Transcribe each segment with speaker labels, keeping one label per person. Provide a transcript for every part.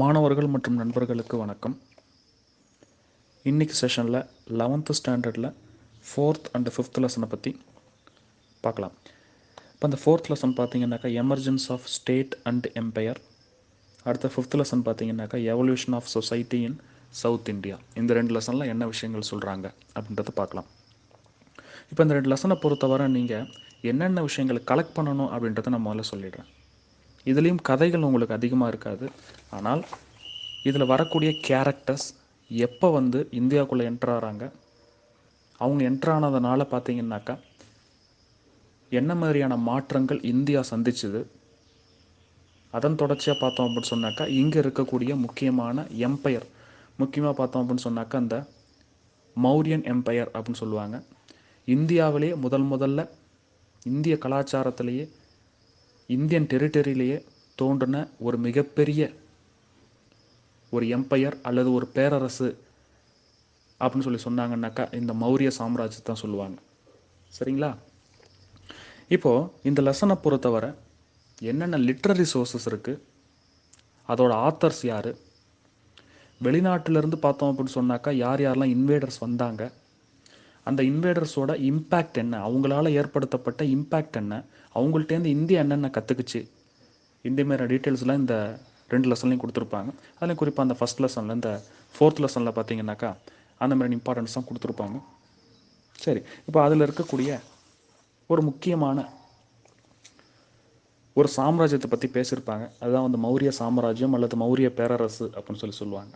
Speaker 1: மாணவர்கள் மற்றும் நண்பர்களுக்கு வணக்கம். இன்றைக்கி செஷனில் 11th ஸ்டாண்டர்டில் 4th அண்ட் 5th லெசனை பற்றி பார்க்கலாம். இப்போ அந்த 4th லெசன் பார்த்தீங்கன்னாக்கா emergence of state and empire. அடுத்த 5th லெசன் பார்த்தீங்கன்னாக்கா evolution of society in South India. இந்த 2 லெசனில் என்ன விஷயங்கள் சொல்கிறாங்க அப்படின்றத பார்க்கலாம். இப்போ இந்த 2 லெசனை பொறுத்தவரை நீங்கள் என்னென்ன விஷயங்களை கலெக்ட் பண்ணணும் அப்படின்றத நான் முதல்ல சொல்லிடுறேன். இதுலேயும் கதைகள் உங்களுக்கு அதிகமாக இருக்காது. ஆனால் இதில் வரக்கூடிய கேரக்டர்ஸ் எப்போ இந்தியாவுக்குள்ளே என்ட்ராகிறாங்க, அவங்க என்ட்ரானதுனால பார்த்தீங்கன்னாக்கா என்ன மாதிரியான மாற்றங்கள் இந்தியா சந்திச்சுது, அதன் தொடர்ச்சியாக பார்த்தோம் அப்படின்னு சொன்னாக்கா இங்கே இருக்கக்கூடிய முக்கியமான எம்பையர், முக்கியமாக பார்த்தோம் அப்படின்னு சொன்னாக்கா அந்த மௌரியன் எம்பையர் அப்படின்னு சொல்லுவாங்க. இந்தியாவிலேயே முதல்ல இந்திய கலாச்சாரத்திலேயே இந்தியன் டெரிட்டரியிலேயே தோன்றின ஒரு மிகப்பெரிய ஒரு எம்பையர் அல்லது ஒரு பேரரசு அப்படின்னு சொன்னாங்கன்னாக்கா இந்த மௌரிய சாம்ராஜ்யத்தை தான் சொல்லுவாங்க. சரிங்களா? இப்போது இந்த லெசனை பொறுத்தவரை என்னென்ன லிட்ரரி சோர்ஸஸ் இருக்குது, அதோட ஆத்தர்ஸ் யார், வெளிநாட்டிலேருந்து பார்த்தோம் அப்படின்னு சொன்னாக்கா யார் யாரெல்லாம் இன்வேடர்ஸ் வந்தாங்க, அந்த இன்வேடர்ஸோட இம்பேக்ட் என்ன, அவங்களால ஏற்படுத்தப்பட்ட இம்பேக்ட் என்ன, அவங்கள்ட்டேருந்து இந்தியா என்னென்ன கற்றுக்குச்சு, இந்த மாதிரி டீட்டெயில்ஸ்லாம் இந்த 2 லெசன்லையும் கொடுத்துருப்பாங்க. அதில் குறிப்பாக அந்த ஃபஸ்ட் லெசனில் இந்த 4th லெசனில் பார்த்தீங்கன்னாக்கா அந்த மாதிரி இம்பார்ட்டன்ஸ் தான் கொடுத்துருப்பாங்க. சரி, இப்போ அதில் இருக்கக்கூடிய ஒரு முக்கியமான ஒரு சாம்ராஜ்யத்தை பற்றி பேசியிருப்பாங்க. அதுதான் மௌரிய சாம்ராஜ்யம் அல்லது மௌரிய பேரரசு அப்படின்னு சொல்லுவாங்க.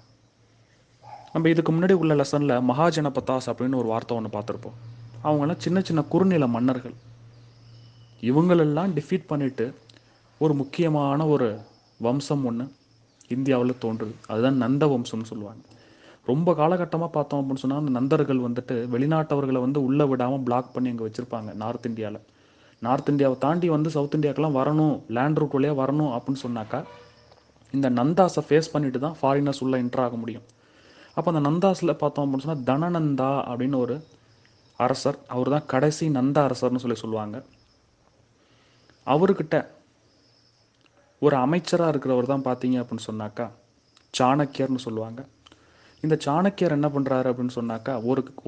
Speaker 1: நம்ம இதுக்கு முன்னாடி உள்ள லெசனில் மகாஜனபதாஸ் அப்படின்னு ஒரு வார்த்தை ஒன்று பார்த்துருப்போம். அவங்களாம் சின்ன சின்ன குறுநில மன்னர்கள். இவங்களெல்லாம் டிஃபீட் பண்ணிவிட்டு ஒரு முக்கியமான ஒரு வம்சம் ஒன்று இந்தியாவில் தோன்றுது. அதுதான் நந்த வம்சம்னு சொல்லுவாங்க. ரொம்ப காலகட்டமாக பார்த்தோம் அப்படின்னு சொன்னால் அந்த நந்தர்கள் வெளிநாட்டவர்களை உள்ளே விடாமல் பிளாக் பண்ணி அங்கே வச்சுருப்பாங்க. நார்த் இந்தியாவை தாண்டி சவுத் இந்தியாவுக்கெல்லாம் வரணும், லேண்ட் ரூட் வழியாக வரணும் அப்படின்னு சொன்னாக்கா இந்த நந்தாஸை ஃபேஸ் பண்ணிட்டு தான் ஃபாரினர்ஸ் உள்ளே என்ட்ரு ஆக முடியும். அப்போ அந்த நந்தாஸில் பார்த்தோம் அப்படின்னு சொன்னால் தனநந்தா அப்படின்னு ஒரு அரசர், அவர் தான் கடைசி நந்தா அரசர்னு சொல்லுவாங்க. அவர்கிட்ட ஒரு அமைச்சராக இருக்கிறவர் தான் பார்த்தீங்க அப்படின்னு சொன்னாக்கா சாணக்கியர்னு சொல்லுவாங்க. இந்த சாணக்கியர் என்ன பண்ணுறாரு அப்படின்னு சொன்னாக்கா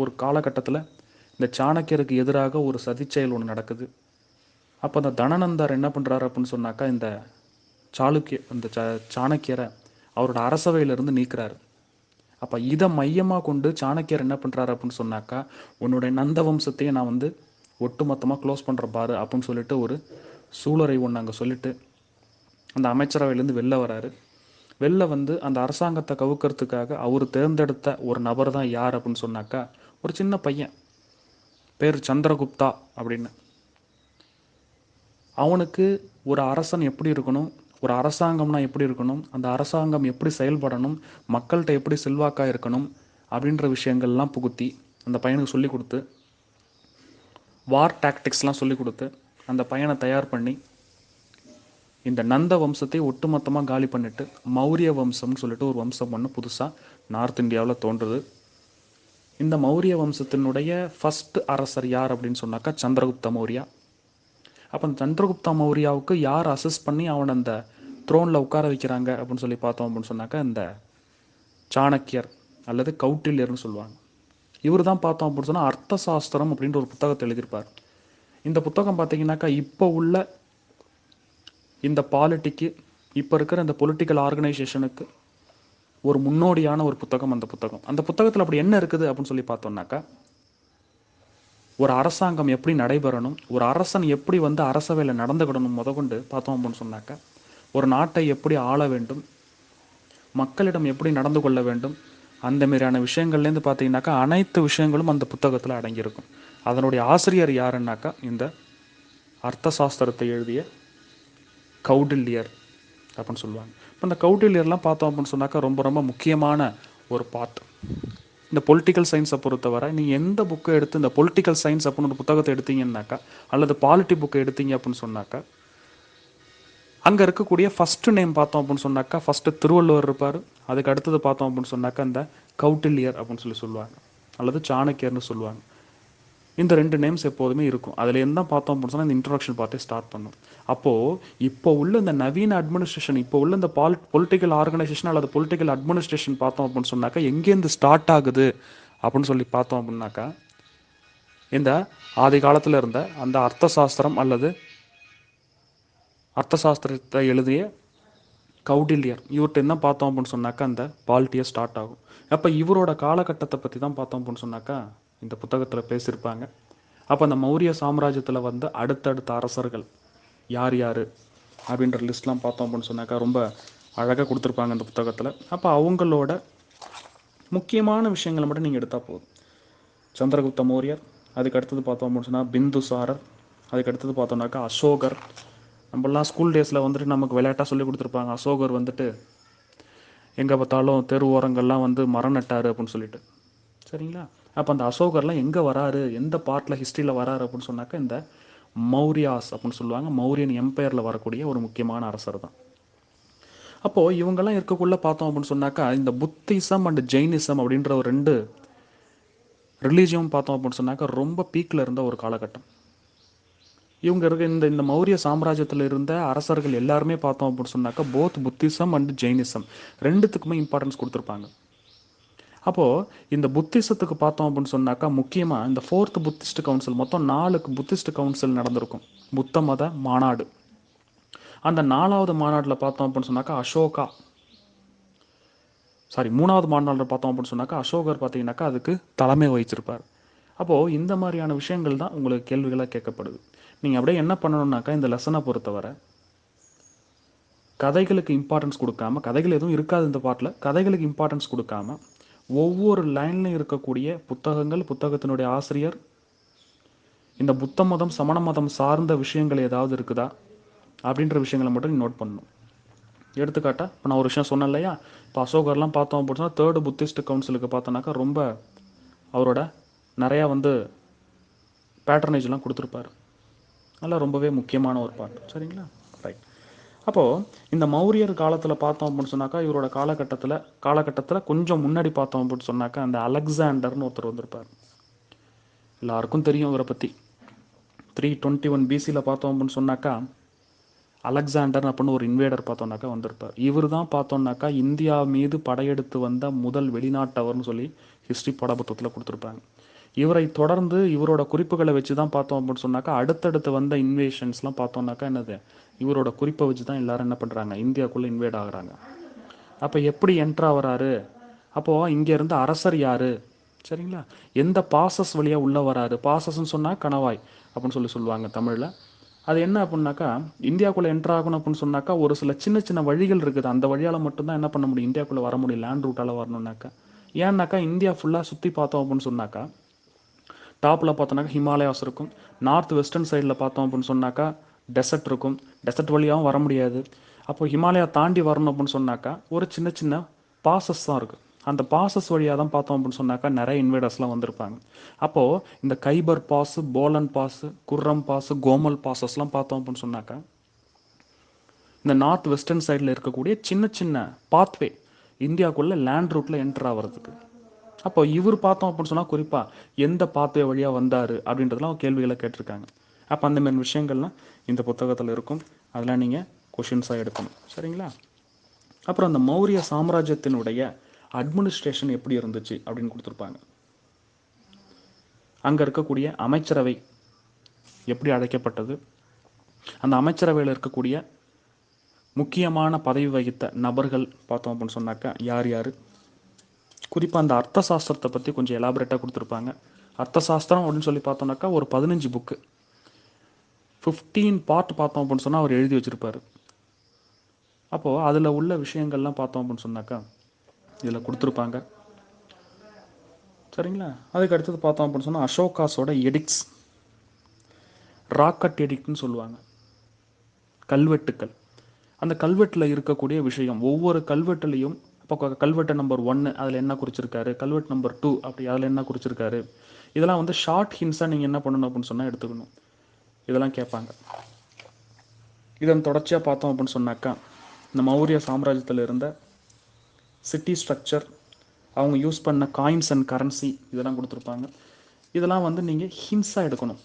Speaker 1: ஒரு காலகட்டத்தில் இந்த சாணக்கியருக்கு எதிராக ஒரு சதிச்செயல் ஒன்று நடக்குது. அப்போ அந்த தனநந்தர் என்ன பண்ணுறாரு அப்படின்னு சொன்னாக்கா இந்த சாணக்கியரை அவரோட அரசவையிலிருந்து நீக்கிறாரு. அப்போ இதை மையமாக கொண்டு சாணக்கியர் என்ன பண்ணுறாரு அப்படின்னு சொன்னாக்கா உன்னுடைய நந்த வம்சத்தையே நான் ஒட்டுமொத்தமாக க்ளோஸ் பண்ணுற பாரு அப்படின்னு சொல்லிட்டு ஒரு சூளுரை ஒன்று அங்கே சொல்லிட்டு அந்த அமைச்சரவையிலேருந்து வெளில வராரு. வெளில அந்த அரசாங்கத்தை கவுக்கிறதுக்காக அவர் தேர்ந்தெடுத்த ஒரு நபர் தான் யார் அப்படின்னு சொன்னாக்கா ஒரு சின்ன பையன், பேர் சந்திரகுப்தா அப்படின்னு. அவனுக்கு ஒரு அரசன் எப்படி இருக்கணும், ஒரு அரசாங்கம்னா எப்படி இருக்கணும், அந்த அரசாங்கம் எப்படி செயல்படணும், மக்கள்கிட்ட எப்படி செல்வாக்காக இருக்கணும் அப்படின்ற விஷயங்கள்லாம் புகுத்தி அந்த பையனுக்கு சொல்லி கொடுத்து வார் டாக்டிக்ஸ்லாம் சொல்லி கொடுத்து அந்த பையனை தயார் பண்ணி இந்த நந்த வம்சத்தை ஒட்டுமொத்தமாக காலி பண்ணிட்டு மௌரிய வம்சம்னு சொல்லிட்டு ஒரு வம்சம் ஒன்று புதுசாக நார்த் இந்தியாவில் தோன்றுது. இந்த மௌரிய வம்சத்தினுடைய ஃபஸ்ட் அரசர் யார் அப்படின்னு சொன்னாக்கா சந்திரகுப்த மௌரியா. அப்போ அந்த சந்திரகுப்த மௌரியாவுக்கு யார் அசிஸ்ட் பண்ணி அவனை அந்த த்ரோனில் உட்கார வைக்கிறாங்க அப்படின்னு பார்த்தோம் அப்படின்னு சொன்னாக்கா இந்த சாணக்கியர் அல்லது கௌட்டில்யர்னு சொல்லுவாங்க. இவர் தான் பார்த்தோம் அப்படின்னு சொன்னால் அர்த்த சாஸ்திரம் அப்படின்ற ஒரு புத்தகத்தை எழுதியிருப்பார். இந்த புத்தகம் பார்த்தீங்கன்னாக்கா இப்போ உள்ள இந்த பாலிட்டிக்கு, இப்போ இருக்கிற இந்த பொலிட்டிக்கல் ஆர்கனைசேஷனுக்கு ஒரு முன்னோடியான ஒரு புத்தகம் அந்த புத்தகத்தில் அப்படி என்ன இருக்குது அப்படின்னு பார்த்தோம்னாக்கா ஒரு அரசாங்கம் எப்படி நடைபெறணும், ஒரு அரசன் எப்படி அரசவையில் நடந்துக்கிடணும் முதற்கொண்டு பார்த்தோம் அப்படின்னு சொன்னாக்கா ஒரு நாட்டை எப்படி ஆள வேண்டும், மக்களிடம் எப்படி நடந்து கொள்ள வேண்டும், அந்த மாதிரியான விஷயங்கள்லேருந்து பார்த்தீங்கன்னாக்கா அனைத்து விஷயங்களும் அந்த புத்தகத்தில் அடங்கியிருக்கும். அதனுடைய ஆசிரியர் யாருன்னாக்கா இந்த அர்த்த சாஸ்திரத்தை எழுதிய கௌடில்யர் அப்படின்னு சொல்லுவாங்க. இப்போ இந்த கௌடில்யர்லாம் பார்த்தோம் அப்படின்னு சொன்னாக்கா ரொம்ப ரொம்ப முக்கியமான ஒரு பார்ட். இந்த பொலிட்டிக்கல் சயின்ஸை பொறுத்தவரை நீங்கள் எந்த புக்கை எடுத்து இந்த பொலிட்டிக்கல் சயின்ஸ் அப்படின்னு ஒரு புத்தகத்தை எடுத்தீங்கன்னாக்கா அல்லது பாலிட்டி புக்கை எடுத்தீங்க அப்படின்னு சொன்னாக்கா அங்கே இருக்கக்கூடிய ஃபஸ்ட்டு நேம் பார்த்தோம் அப்படின்னு சொன்னாக்கா ஃபஸ்ட்டு திருவள்ளுவர் இருப்பார். அதுக்கு அடுத்தது பார்த்தோம் அப்படின்னு சொன்னாக்கா இந்த கௌடில்யர் அப்படின்னு சொல்லுவாங்க அல்லது சாணக்கியர்னு சொல்லுவாங்க. இந்த 2 நேம்ஸ் எப்போதுமே இருக்கும். அதுலேருந்து தான் பார்த்தோம் அப்படின்னு சொன்னால் இந்த இன்ட்ரொடக்ஷன் பார்ட்டே ஸ்டார்ட் பண்ணும். அப்போது இப்போ உள்ள இந்த நவீன அட்மினிஸ்ட்ரேஷன், இப்போ உள்ள இந்த பொலிட்டிக்கல் ஆர்கனைசேஷன் அல்லது பொலிட்டிக்கல் அட்மினிஸ்ட்ரேஷன் பார்த்தோம் அப்படின்னு சொன்னாக்கா எங்கேருந்து ஸ்டார்ட் ஆகுது அப்படின்னு சொல்லி பார்த்தோம் அப்படின்னாக்கா, இந்த ஆதி காலத்தில் இருந்த அந்த அர்த்தசாஸ்திரம் அல்லது அர்த்தசாஸ்திரத்தை எழுதிய கௌடில்யர் இவர்கிட்ட என்ன பார்த்தோம் அப்படின்னு சொன்னாக்கா அந்த பாலிட்டியே ஸ்டார்ட் ஆகும். அப்போ இவரோட காலகட்டத்தை பற்றி தான் பார்த்தோம் அப்படின்னு சொன்னாக்கா இந்த புத்தகத்தில் பேசியிருப்பாங்க. அப்போ அந்த மௌரிய சாம்ராஜ்யத்தில் வந்து அடுத்தடுத்த அரசர்கள் யார் யார் அப்படின்ற லிஸ்ட்லாம் பார்த்தோம் அப்படின்னு சொன்னாக்கா ரொம்ப அழகாக கொடுத்துருப்பாங்க இந்த புத்தகத்தில். அப்போ அவங்களோட முக்கியமான விஷயங்களை மட்டும் நீங்கள் எடுத்தால் போதும். சந்திரகுப்த மௌரியர், அதுக்கு அடுத்தது பார்த்தோம் அப்படின்னு சொன்னால் பிந்துசாரர், அதுக்கு அடுத்தது பார்த்தோம்னாக்கா அசோகர். நம்மளாம் ஸ்கூல் டேஸில் வந்துட்டு நமக்கு விளையாட்டாக சொல்லி கொடுத்துருப்பாங்க, அசோகர் வந்துட்டு எங்கே பார்த்தாலும் தெரு ஓரங்கள்லாம் வந்து மரம் நட்டார் அப்படின்னு சொல்லிட்டு. சரிங்களா? அப்போ அந்த அசோகர்லாம் எங்கே வராரு, எந்த பார்ட்டில் ஹிஸ்ட்ரியில் வராரு அப்படின்னு சொன்னாக்கா இந்த மௌரியாஸ் அப்படின்னு சொல்லுவாங்க. மௌரியன் எம்பையரில் வரக்கூடிய ஒரு முக்கியமான அரசர் தான். அப்போது இவங்கெல்லாம் இருக்கக்குள்ளே பார்த்தோம் அப்படின்னு சொன்னாக்கா இந்த புத்திசம் அண்ட் ஜெயினிசம் அப்படின்ற ஒரு 2 ரிலீஜியம் பார்த்தோம் அப்படின்னு சொன்னாக்கா ரொம்ப பீக்கில் இருந்த ஒரு காலகட்டம். இவங்க இருக்க இந்த இந்த மௌரிய சாம்ராஜ்யத்தில் இருந்த அரசர்கள் எல்லாருமே பார்த்தோம் அப்படின்னு சொன்னாக்கா போத் புத்திசம் அண்ட் ஜெயினிசம் 2த்துக்குமே இம்பார்ட்டன்ஸ் கொடுத்துருப்பாங்க. அப்போது இந்த புத்திசத்துக்கு பார்த்தோம் அப்படின்னு சொன்னாக்கா முக்கியமாக இந்த 4th புத்திஸ்ட் கவுன்சில், மொத்தம் 4 புத்திஸ்ட் கவுன்சில் நடந்திருக்கும், புத்த மத மாநாடு. அந்த 4வது மாநாட்டில் பார்த்தோம் அப்படின்னு சொன்னாக்கா சாரி 3வது மாநாட்டில் பார்த்தோம் அப்படின்னு சொன்னாக்கா அசோகர் பார்த்தீங்கன்னாக்கா அதுக்கு தலைமை வகிச்சிருப்பார். அப்போது இந்த மாதிரியான விஷயங்கள் தான் உங்களுக்கு கேள்விகளாக கேட்கப்படுது. நீங்கள் அப்படியே என்ன பண்ணணும்னாக்கா இந்த லெசனை பொறுத்தவரை கதைகளுக்கு இம்பார்ட்டன்ஸ் கொடுக்காம, கதைகள் எதுவும் இருக்காது இந்த பாட்டில், கதைகளுக்கு இம்பார்ட்டன்ஸ் கொடுக்காம ஒவ்வொரு லைன்லையும் இருக்கக்கூடிய புத்தகங்கள், புத்தகத்தினுடைய ஆசிரியர், இந்த புத்த மதம் சமண மதம் சார்ந்த விஷயங்கள் ஏதாவது இருக்குதா அப்படின்ற விஷயங்களை மட்டும் நோட் பண்ணணும். எடுத்துக்காட்டா இப்போ நான் ஒரு விஷயம் சொன்னேன் இல்லையா, இப்போ அசோகர்லாம் பார்த்தோம் அப்படின்னா 3rd புத்திஸ்ட் கவுன்சிலுக்கு பார்த்தோன்னாக்கா ரொம்ப அவரோட நிறையா வந்து பேட்டர்னேஜ்லாம் கொடுத்துருப்பாரு. அதெல்லாம் ரொம்பவே முக்கியமான ஒரு பாட்டு. சரிங்களா? ரைட். அப்போது இந்த மௌரியர் காலத்தில் பார்த்தோம் அப்படின்னு சொன்னாக்கா இவரோட காலகட்டத்தில் கொஞ்சம் முன்னாடி பார்த்தோம் அப்படின்னு சொன்னாக்கா அந்த அலெக்சாண்டர்னு ஒருத்தர் வந்திருப்பார். எல்லாருக்கும் தெரியும் இவரை பற்றி. 321 பிசியில் பார்த்தோம் அப்படின்னு சொன்னாக்கா அலெக்சாண்டர் அப்படின்னு ஒரு இன்வேடர் பார்த்தோம்னாக்கா வந்திருப்பார். இவர் தான் பார்த்தோம்னாக்கா இந்தியா மீது படையெடுத்து வந்த முதல் வெளிநாட்டவர்னு சொல்லி ஹிஸ்ட்ரி பாடப்புத்தகத்தில் கொடுத்துருப்பாங்க. இவரை தொடர்ந்து இவரோட குறிப்புகளை வச்சு தான் பார்த்தோம் அப்படின்னு சொன்னாக்கா அடுத்தடுத்து வந்த இன்வேஷன்ஸ்லாம் பார்த்தோம்னாக்கா என்னது, இவரோட குறிப்பை வச்சு தான் எல்லாரும் என்ன பண்ணுறாங்க, இந்தியாவுக்குள்ளே இன்வேட் ஆகுறாங்க. அப்போ எப்படி என்ட்ரா வராரு, அப்போது இங்கே இருந்த அரசர் யார், சரிங்களா, எந்த பாசஸ் வழியாக உள்ளே வராரு, பாசஸ்ன்னு சொன்னால் கணவாய் அப்படின்னு சொல்லுவாங்க தமிழில். அது என்ன அப்படின்னாக்கா இந்தியாவுக்குள்ளே என்ட்ரு ஆகணும் அப்படின்னு சொன்னாக்கா ஒரு சில சின்ன சின்ன வழிகள் இருக்குது, அந்த வழியால் மட்டும்தான் என்ன பண்ண முடியும், இந்தியாவுக்குள்ளே வர முடியும், லேண்ட் ரூட்டால் வரணுன்னாக்கா. ஏன்னாக்கா இந்தியா ஃபுல்லாக சுற்றி பார்த்தோம் அப்படின்னு சொன்னாக்கா டாப்பில் பார்த்தோன்னாக்கா ஹிமாலயாஸ் இருக்கும், நார்த் வெஸ்டர்ன் சைடில் பார்த்தோம் அப்படின்னு சொன்னாக்கா டெசர்ட் இருக்கும், டெசர்ட் வழியாகவும் வர முடியாது. அப்போ ஹிமாலயா தாண்டி வரணும் அப்படின்னு சொன்னாக்கா ஒரு சின்ன சின்ன பாசஸ் தான் இருக்குது. அந்த பாசஸ் வழியாக தான் பார்த்தோம் அப்படின்னு சொன்னாக்கா நிறைய இன்வேடர்ஸ்லாம் வந்திருப்பாங்க. அப்போது இந்த Khyber pass, Bolan pass, Kurram pass, Gomal பாசஸ்லாம் பார்த்தோம் அப்படின்னு சொன்னாக்கா இந்த நார்த் வெஸ்டர்ன் சைடில் இருக்கக்கூடிய சின்ன சின்ன பாத்வே இந்தியாவுக்குள்ளே லேண்ட் ரூட்டில் என்ட்ரு ஆகிறதுக்கு. அப்போ இவர் பார்த்தோம் அப்படின்னு சொன்னால் குறிப்பாக எந்த பாத்வே வழியாக வந்தார் அப்படின்றதுலாம் கேள்விகளை கேட்டிருக்காங்க. அப்போ அந்த மாதிரி விஷயங்கள்லாம் இந்த புத்தகத்தில் இருக்கும், அதெல்லாம் நீங்கள் கொஷின்ஸாக எடுக்கணும். சரிங்களா? அப்புறம் அந்த மௌரிய சாம்ராஜ்யத்தினுடைய அட்மினிஸ்ட்ரேஷன் எப்படி இருந்துச்சு அப்படின்னு கொடுத்துருப்பாங்க. அங்கே இருக்கக்கூடிய அமைச்சரவை எப்படி அழைக்கப்பட்டது, அந்த அமைச்சரவையில் இருக்கக்கூடிய முக்கியமான பதவி வகித்த நபர்கள் பார்த்தோம் அப்படின்னு சொன்னாக்கா யார் யார், குறிப்பாக அந்த அர்த்த சாஸ்திரத்தை பற்றி கொஞ்சம் எலாபரேட்டாக கொடுத்துருப்பாங்க. அர்த்த சாஸ்திரம் அப்படின்னு சொல்லி பார்த்தோம்னாக்கா ஒரு 15 புக்கு 15 பார்ட் பார்த்தோம் அப்படின்னு சொன்னால் அவர் எழுதி வச்சுருப்பார். அப்போது அதில் உள்ள விஷயங்கள்லாம் பார்த்தோம் அப்படின்னு சொன்னாக்கா இதில் கொடுத்துருப்பாங்க. சரிங்களா? அதுக்கு அடுத்தது பார்த்தோம் அப்படின்னு சொன்னால் அசோகாஸோட எடிக்ட்ஸ், ராக்கட் எடிக்ட்னு சொல்லுவாங்க, கல்வெட்டுக்கள். அந்த கல்வெட்டில் இருக்கக்கூடிய விஷயம், ஒவ்வொரு கல்வெட்டுலேயும் இப்போ கல்வெட்டு நம்பர் 1 அதில் என்ன குறிச்சிருக்காரு, கல்வெட்டு நம்பர் 2 அப்படி அதில் என்ன குறிச்சிருக்காரு, இதெல்லாம் வந்து ஷார்ட் ஹின்ஸாக நீங்கள் என்ன பண்ணணும் அப்படின்னு சொன்னால் எடுத்துக்கணும். இதெல்லாம் கேட்பாங்க. இதன் தொடர்ச்சியாக பார்த்தோம் அப்படின்னு சொன்னாக்கா இந்த மௌரிய சாம்ராஜ்யத்தில் இருந்த சிட்டி ஸ்ட்ரக்சர், அவங்க யூஸ் பண்ண காயின்ஸ் அண்ட் கரன்சி இதெல்லாம் கொடுத்துருப்பாங்க. இதெல்லாம் வந்து நீங்கள் ஹின்ஸாக எடுக்கணும்.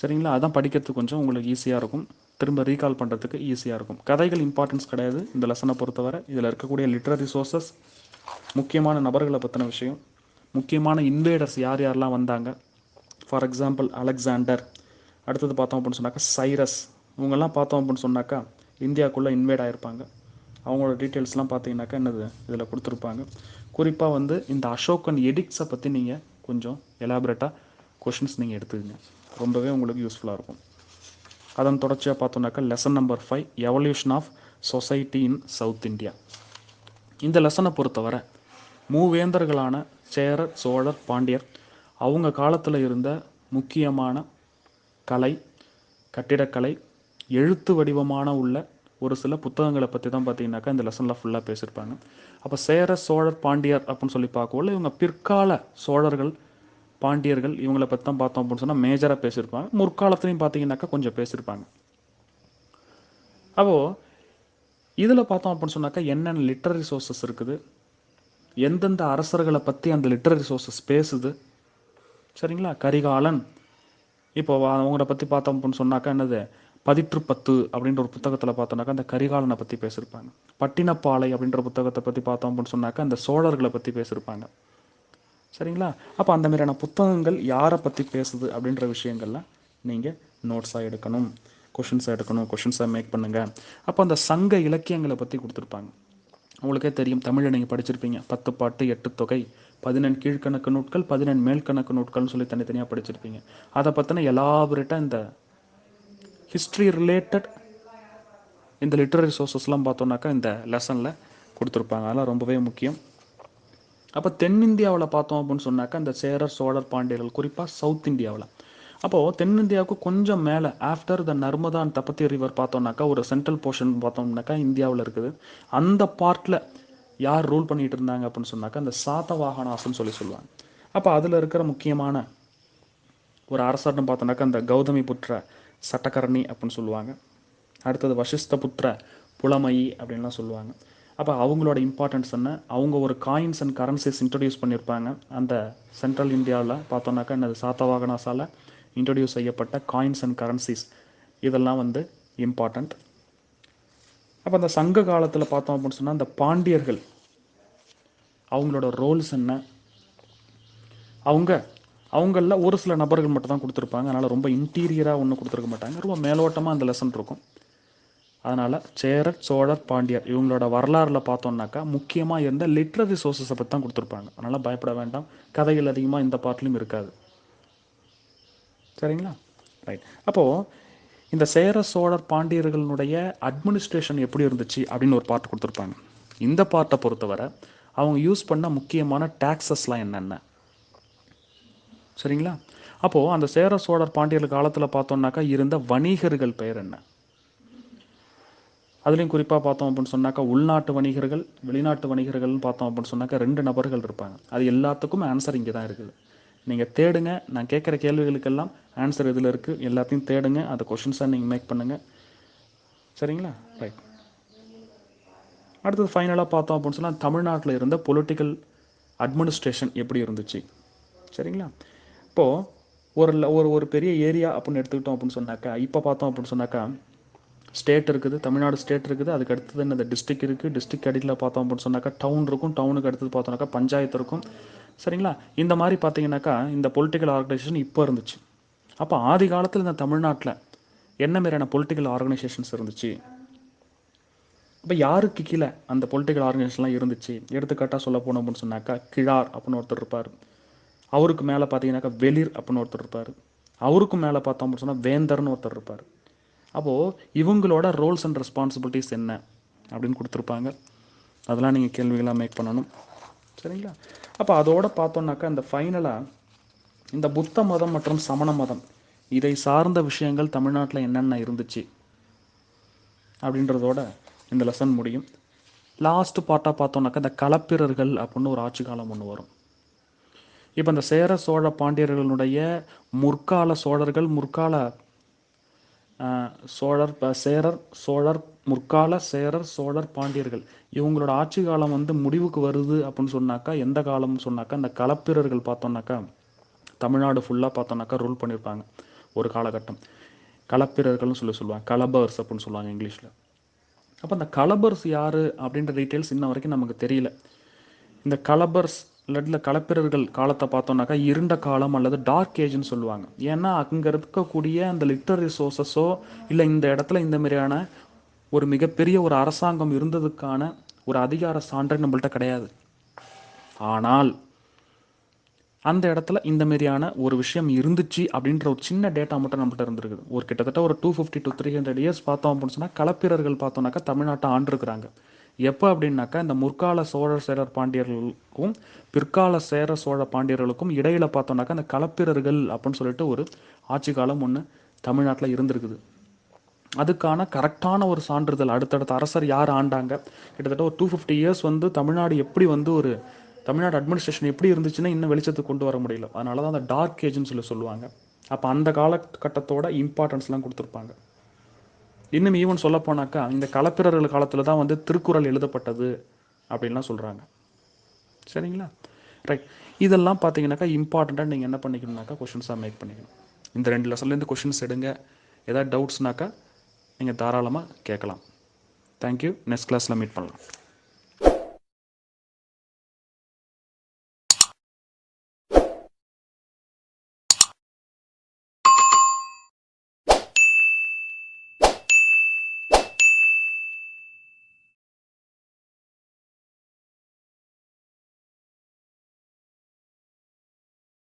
Speaker 1: சரிங்களா? அதான் படிக்கிறதுக்கு கொஞ்சம் உங்களுக்கு ஈஸியாக இருக்கும், திரும்ப ரீகால் பண்ணுறதுக்கு ஈஸியாக இருக்கும். கதைகள் இம்பார்ட்டன்ஸ் கிடையாது இந்த லெசனை பொறுத்தவரை. இதில் இருக்கக்கூடிய லிட்ரரி சோர்சஸ், முக்கியமான நபர்களை பற்றின விஷயம், முக்கியமான இன்வேடர்ஸ் யார் யாரெல்லாம் வந்தாங்க, ஃபார் எக்ஸாம்பிள் அலெக்சாண்டர், அடுத்தது பார்த்தோம் அப்படின்னு சொன்னாக்கா சைரஸ், இவங்கெல்லாம் பார்த்தோம் அப்படின்னு சொன்னாக்கா இந்தியாவுக்குள்ளே இன்வேட் ஆகிருப்பாங்க. அவங்களோட டீட்டெயில்ஸ்லாம் பார்த்தீங்கன்னாக்கா என்னது இதில் கொடுத்துருப்பாங்க. குறிப்பாக வந்து இந்த அசோகன் எடிக்ட்ஸை பற்றி நீங்கள் கொஞ்சம் எலாபரேட்டாக கொஷின்ஸ் நீங்கள் எடுத்துக்கங்க, ரொம்பவே உங்களுக்கு யூஸ்ஃபுல்லாக இருக்கும். அதன் தொடர்ச்சியாக பார்த்தோம்னாக்கா lesson number 5, evolution of society in South India. இந்த லெசனை பொறுத்தவரை மூவேந்தர்களான சேரர், சோழர், பாண்டியர் அவங்க காலத்தில் இருந்த முக்கியமான கலை, கட்டிடக்கலை, எழுத்து வடிவமான உள்ள ஒரு சில புத்தகங்களை பற்றி தான் பார்த்தீங்கன்னாக்கா இந்த லெசனில் ஃபுல்லாக பேசியிருப்பாங்க. அப்போ சேரர், சோழர், பாண்டியர் அப்படின்னு சொல்லி பார்க்கல, இவங்க பிற்கால சோழர்கள், பாண்டியர்கள் இவங்களை பற்றி தான் பார்த்தோம் அப்படின்னு சொன்னால் மேஜராக பேசியிருப்பாங்க. முற்காலத்துலையும் பார்த்தீங்கன்னாக்கா கொஞ்சம் பேசியிருப்பாங்க. அப்போது இதில் பார்த்தோம் அப்படின்னு சொன்னாக்கா என்னென்ன லிட்ரரி சோர்சஸ் இருக்குது, எந்தெந்த அரசர்களை பற்றி அந்த லிட்ரரி சோர்சஸ் பேசுது. சரிங்களா? கரிகாலன், இப்போ அவங்கள பற்றி பார்த்தோம் அப்படின்னு சொன்னாக்கா என்னது பதிற்று பத்து அப்படின்ற ஒரு புத்தகத்தில் பார்த்தோம்னாக்கா அந்த கரிகாலனை பற்றி பேசியிருப்பாங்க. பட்டினப்பாலை அப்படின்ற புத்தகத்தை பற்றி பார்த்தோம் அப்படின்னு சொன்னாக்கா அந்த சோழர்களை பற்றி பேசியிருப்பாங்க. சரிங்களா? அப்போ அந்த மாதிரியான புத்தகங்கள் யாரை பற்றி பேசுது அப்படின்ற விஷயங்கள்லாம் நீங்கள் நோட்ஸாக எடுக்கணும், கொஷின்ஸாக எடுக்கணும், கொஷின்ஸாக மேக் பண்ணுங்கள். அப்போ அந்த சங்க இலக்கியங்களை பற்றி கொடுத்துருப்பாங்க. உங்களுக்கே தெரியும், தமிழில் நீங்கள் படிச்சிருப்பீங்க, 10 பாட்டு 8 தொகை, 14 கீழ்கணக்கு நூட்கள், 14 மேல்கணக்கு நூட்கள்னு சொல்லி தனித்தனியாக படிச்சிருப்பீங்க. அதை பற்றின எலாபரேட்டாக இந்த ஹிஸ்ட்ரி ரிலேட்டட் இந்த லிட்ரரி சோர்சஸ்லாம் பார்த்தோன்னாக்கா இந்த லெசனில் கொடுத்துருப்பாங்க. அதெல்லாம் ரொம்பவே முக்கியம். அப்போ தென்னிந்தியாவில் பார்த்தோம் அப்படின்னு சொன்னாக்கா இந்த சேரர், சோழர், பாண்டியர்கள், குறிப்பாக சவுத் இந்தியாவில். அப்போது தென்னிந்தியாவுக்கு கொஞ்சம் மேலே after the Narmada and Tapti river பார்த்தோம்னாக்கா ஒரு சென்ட்ரல் போர்ஷன் பார்த்தோம்னாக்கா இந்தியாவில் இருக்குது. அந்த பார்ட்டில் யார் ரூல் பண்ணிகிட்டு இருந்தாங்க அப்படின்னு சொன்னாக்கா அந்த சாதவாகனாஸ்ன்னு சொல்லுவாங்க. அப்போ அதில் இருக்கிற முக்கியமான ஒரு அரசர்னு பார்த்தோன்னாக்கா அந்த கௌதமி புத்திர சட்டகர்ணி அப்படின்னு சொல்லுவாங்க. அடுத்தது வசிஷ்ட புத்திர புலமயி அப்படின்லாம் சொல்லுவாங்க. அப்போ அவங்களோட இம்பார்ட்டன்ஸ் என்ன, அவங்க ஒரு காயின்ஸ் அண்ட் கரன்சிஸ் இன்ட்ரடியூஸ் பண்ணியிருப்பாங்க. அந்த சென்ட்ரல் இந்தியாவில் பார்த்தோன்னாக்கா என்னது சாத்தவாகனாஸால் இன்ட்ரடியூஸ் செய்யப்பட்ட காயின்ஸ் அண்ட் கரன்சிஸ், இதெல்லாம் வந்து இம்பார்ட்டண்ட். அப்போ அந்த சங்க காலத்தில் பார்த்தோம் அப்படின்னு சொன்னால் அந்த பாண்டியர்கள் அவங்களோட ரோல்ஸ் என்ன, அவங்களில் ஒரு சில நபர்கள் மட்டும் தான் கொடுத்துருப்பாங்க. அதனால் ரொம்ப இன்டீரியராக ஒன்றும் கொடுத்துருக்க மாட்டாங்க, ரொம்ப மேலோட்டமாக அந்த லெசன் இருக்கும். அதனால் சேரர், சோழர், பாண்டியர் இவங்களோட வரலாறில் பார்த்தோம்னாக்கா முக்கியமாக இருந்த லிட்ரரி சோர்ஸஸை பற்றி தான் கொடுத்துருப்பாங்க. அதனால் பயப்பட வேண்டாம், கதைகள் அதிகமாக இந்த பார்ட்லையும் இருக்காது. சரிங்களா? ரைட். அப்போது இந்த சேர, சோழர், பாண்டியர்களுடைய அட்மினிஸ்ட்ரேஷன் எப்படி இருந்துச்சு அப்படின்னு ஒரு பார்ட் கொடுத்துருப்பாங்க. இந்த பார்ட்டை பொறுத்தவரை அவங்க யூஸ் பண்ண முக்கியமான டேக்ஸஸ்லாம் என்னென்ன, சரிங்களா? அப்போது அந்த சேர, சோழர், பாண்டியர்கள் காலத்தில் பார்த்தோம்னாக்கா இருந்த வணிகர்கள் பெயர் என்ன, அதுலேயும் குறிப்பாக பார்த்தோம் அப்படின்னு சொன்னாக்கா உள்நாட்டு வணிகர்கள், வெளிநாட்டு வணிகர்கள்னு பார்த்தோம் அப்படின்னு சொன்னாக்கா 2 நபர்கள் இருப்பாங்க. அது எல்லாத்துக்கும் ஆன்சர் இங்கே தான் இருக்குது. நீங்கள் தேடுங்க, நான் கேட்குற கேள்விகளுக்கெல்லாம் ஆன்சர் இதில் இருக்குது, எல்லாத்தையும் தேடுங்க, அந்த கொஷின்ஸாக நீங்கள் மேக் பண்ணுங்கள். சரிங்களா? ரைட். அடுத்தது ஃபைனலாக பார்த்தோம் அப்படின்னு சொன்னால் தமிழ்நாட்டில் இருந்த பொலிட்டிக்கல் அட்மினிஸ்ட்ரேஷன் எப்படி இருந்துச்சு. சரிங்களா? இப்போது ஒரு ஒரு பெரிய ஏரியா அப்படின்னு எடுத்துக்கிட்டோம் அப்படின்னு சொன்னாக்கா, இப்போ பார்த்தோம் அப்படின்னு சொன்னாக்கா ஸ்டேட் இருக்குது, தமிழ்நாடு ஸ்டேட் இருக்குது, அதுக்கு அடுத்தது என்னது டிஸ்ட்ரிக்ட் இருக்குது, டிஸ்ட்ரிக்ட் அடியில் பார்த்தோம் அப்படின்னு சொன்னாக்கா டவுன் இருக்கும், டவுனுக்கு அடுத்தது பார்த்தோம்னாக்கா பஞ்சாயத்து இருக்கும். சரிங்களா? இந்த மாதிரி பார்த்தீங்கன்னாக்கா இந்த பொலிட்டிக்கல் ஆர்கனைசேஷன் இப்போ இருந்துச்சு. அப்போ ஆதி காலத்தில் இந்த தமிழ்நாட்டில் என்ன மாதிரியான பொலிட்டிக்கல் ஆர்கனைசேஷன்ஸ் இருந்துச்சு, இப்போ யாருக்கு கீழே அந்த பொலிட்டிக்கல் ஆர்கனைசேஷன்லாம் இருந்துச்சு. எடுத்துக்காட்டாக சொல்ல போனோம் அப்படின்னு சொன்னாக்கா கிழார் அப்படின்னு ஒருத்தர் இருப்பார், அவருக்கு மேலே பார்த்தீங்கன்னாக்கா வெளிர் அப்படின்னு ஒருத்தர் இருப்பார், அவருக்கும் மேலே பார்த்தோம் அப்படின்னு சொன்னால் வேந்தர்னு ஒருத்தர் இருப்பார். அப்போது இவங்களோட ரோல்ஸ் அண்ட் ரெஸ்பான்சிபிலிட்டிஸ் என்ன அப்படின்னு கொடுத்துருப்பாங்க. அதெல்லாம் நீங்கள் கேள்விகளாக மேக் பண்ணணும். சரிங்களா? அப்போ அதோடு பார்த்தோன்னாக்கா இந்த ஃபைனலாக இந்த புத்த மதம் மற்றும் சமண மதம் இதை சார்ந்த விஷயங்கள் தமிழ்நாட்டில் என்னென்ன இருந்துச்சு அப்படின்றதோட இந்த லெசன் முடியும். லாஸ்ட் பார்ட்டாக பார்த்தோன்னாக்கா இந்த களப்பிரர்கள் அப்படின்னு ஒரு ஆட்சி காலம் ஒன்று வரும். இப்போ இந்த சேர, சோழ, பாண்டியர்களுடைய முற்கால சோழர்கள், முற்கால சோழர், சேரர், சோழர், முற்கால சேரர், சோழர், பாண்டியர்கள் இவங்களோட ஆட்சி காலம் வந்து முடிவுக்கு வருது அப்படின்னு சொன்னாக்கா எந்த காலம்னு சொன்னாக்கா இந்த களப்பிரர்கள் பார்த்தோம்னாக்கா தமிழ்நாடு ஃபுல்லாக பார்த்தோன்னாக்கா ரூல் பண்ணியிருப்பாங்க ஒரு காலகட்டம். களப்பிரர்கள்னு சொல்லுவாங்க, கலபர்ஸ் அப்படின்னு சொல்லுவாங்க இங்கிலீஷில். அப்போ அந்த கலபர்ஸ் யார் அப்படின்ற டீட்டெயில்ஸ் இன்ன வரைக்கும் நமக்கு தெரியல. இந்த கலபர்ஸ் இல்லை களப்பிரர்கள் காலத்தை பார்த்தோன்னாக்கா இருண்ட காலம் அல்லது டார்க் ஏஜ்னு சொல்லுவாங்க. ஏன்னா அங்கே இருக்கக்கூடிய அந்த லிட்டரரி சோர்ஸஸோ இல்லை இந்த இடத்துல இந்த மாதிரியான ஒரு மிகப்பெரிய ஒரு அரசாங்கம் இருந்ததுக்கான ஒரு அதிகார சான்று நம்மள்கிட்ட கிடையாது. ஆனால் அந்த இடத்துல இந்த மாதிரியான ஒரு விஷயம் இருந்துச்சு அப்படின்ற ஒரு சின்ன டேட்டா மட்டும் நம்மகிட்ட இருந்திருக்குது. ஒரு கிட்டத்தட்ட ஒரு 250 to 300 இயர்ஸ் பார்த்தோம் அப்படின்னு சொன்னால் களப்பிரர்கள் பார்த்தோம்னாக்கா தமிழ்நாட்டை ஆண்டிருக்கிறாங்க. எப்போ அப்படின்னாக்கா இந்த முற்கால சோழர் சேரர் பாண்டியர்களுக்கும் பிற்கால சேர சோழ பாண்டியர்களுக்கும் இடையில பார்த்தோம்னாக்கா அந்த களப்பிரர்கள் அப்படின்னு சொல்லிட்டு ஒரு ஆட்சி காலம் ஒன்று தமிழ்நாட்டில் இருந்திருக்குது. அதுக்கான கரெக்டான ஒரு சான்றிதழ் அடுத்தடுத்த அரசர் யார் ஆண்டாங்க, கிட்டத்தட்ட ஒரு 250 இயர்ஸ் வந்து தமிழ்நாடு எப்படி வந்து ஒரு தமிழ்நாடு அட்மினிஸ்ட்ரேஷன் எப்படி இருந்துச்சுன்னா இன்னும் வெளிச்சத்துக்கு கொண்டு வர முடியல. அதனால தான் அந்த டார்க் ஏஜ்னு சொல்லுவாங்க. அப்போ அந்த காலகட்டத்தோட இம்பார்ட்டன்ஸ்லாம் கொடுத்துருப்பாங்க. இன்னும் ஈவன் சொல்ல போனாக்கா இந்த களப்பிரர்கள் காலத்தில் தான் வந்து திருக்குறள் எழுதப்பட்டது அப்படின்லாம் சொல்கிறாங்க. சரிங்களா? ரைட். இதெல்லாம் பார்த்தீங்கன்னாக்கா இம்பார்ட்டண்ட்டாக நீங்கள் என்ன பண்ணிக்கணும்னாக்கா கொஷின்ஸாக மேக் பண்ணிக்கணும். இந்த 2 லெசன்லேருந்து கொஷின்ஸ் எடுங்க. ஏதாவது டவுட்ஸ்னாக்கா நீங்கள் தாராளமாக கேட்கலாம். தேங்க்யூ. நெக்ஸ்ட் கிளாஸில் மீட் பண்ணலாம்.